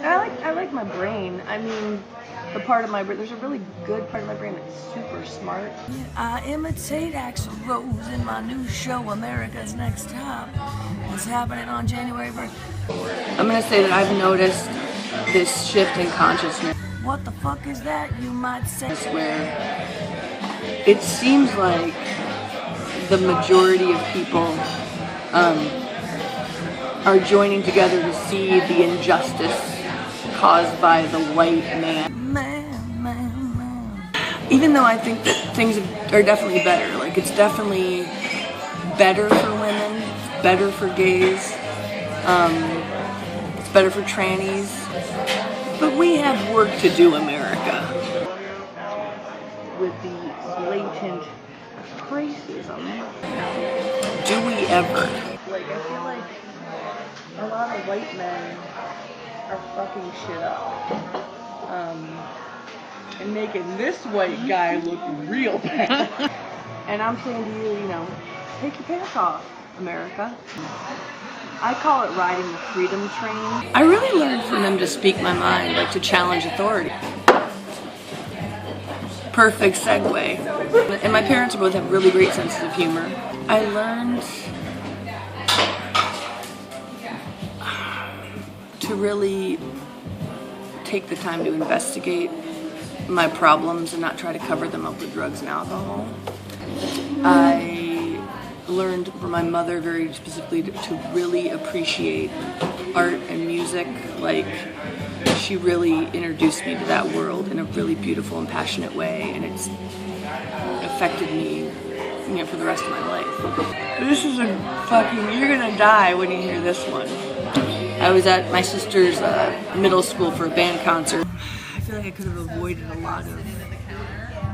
I like my brain. I mean, the part of my brain, there's a really good part of my brain that's super smart. I imitate Axl Rose in my new show, America's Next Top. It's happening on January 1st. I'm gonna say that I've noticed this shift in consciousness. What the fuck is that, you might say? Where it seems like the majority of people are joining together to see the injustice caused by the white man. Even though I think that things are definitely better. Like, it's definitely better for women, it's better for gays, it's better for trannies. But we have work to do, America. With the blatant racism. Do we ever? Like, I feel like a lot of white men are fucking shit up. And making this white guy look real bad. And I'm saying to you, you know, take your pants off, America. I call it riding the freedom train. I really learned from them to speak my mind, like to challenge authority. Perfect segue. And my parents both have really great senses of humor. I learned to really take the time to investigate my problems and not try to cover them up with drugs and alcohol. I learned from my mother very specifically to really appreciate art and music. Like, she really introduced me to that world in a really beautiful and passionate way, and it's affected me, you know, for the rest of my life. This is a fucking, you're gonna die when you hear this one. I was at my sister's middle school for a band concert. I feel like I could have avoided a lot of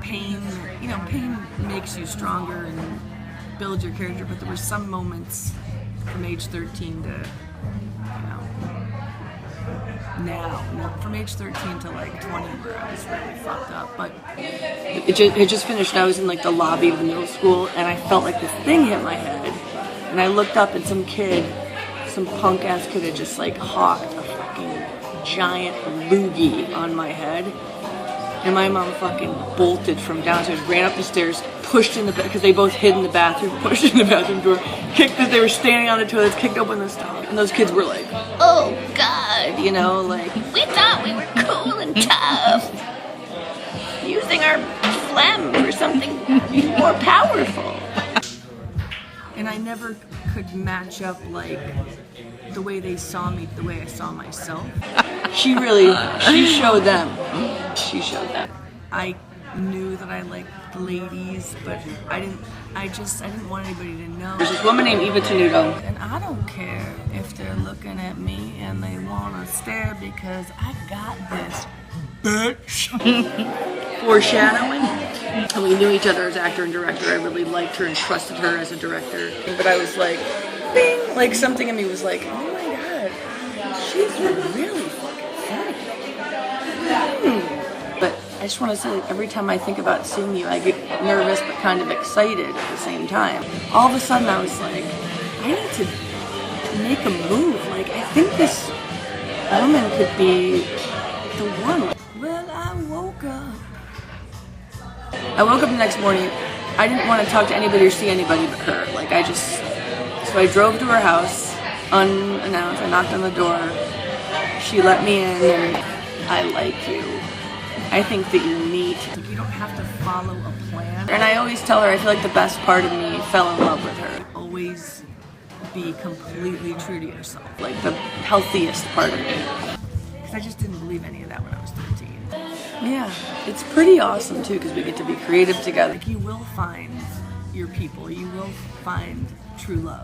pain. You know, pain makes you stronger and builds your character, but there were some moments from age 13 to, you know, now, from age 13 to like 20 where I was really fucked up. But it just finished. I was in like the lobby of the middle school and I felt like this thing hit my head. And I looked up and some punk ass kid had just like hawked a fucking giant loogie on my head. And my mom fucking bolted from downstairs, ran up the stairs, pushed in the bed, because they both hid in the bathroom, pushed in the bathroom door, kicked as they were standing on the toilets, kicked open the stall. And those kids were like, oh God, you know, like, we thought we were cool and tough, using our phlegm for something more powerful. And I never could match up, like, the way they saw me, the way I saw myself. She showed them. She showed them. I knew that I liked ladies, but I didn't want anybody to know. There's this woman named Eva Tenuto. And I don't care if they're looking at me and they want to stare because I got this, bitch. Foreshadowing. And we knew each other as actor and director. I really liked her and trusted her as a director. But I was like, bing! Like, something in me was like, oh my God, she's really fucking funny. But I just want to say, like, every time I think about seeing you, I get nervous but kind of excited at the same time. All of a sudden I was like, I need to make a move. Like, I think this woman could be the one. Well, I woke up the next morning. I didn't want to talk to anybody or see anybody but her. Like, so I drove to her house, unannounced. I knocked on the door. She let me in, and I like you. I think that you're neat. Like, you don't have to follow a plan. And I always tell her, I feel like the best part of me fell in love with her. Always be completely true to yourself. Like, the healthiest part of me. Because I just didn't believe any of that when I was 13. Yeah, it's pretty awesome too, because we get to be creative together. Like, you will find your people. You will find true love.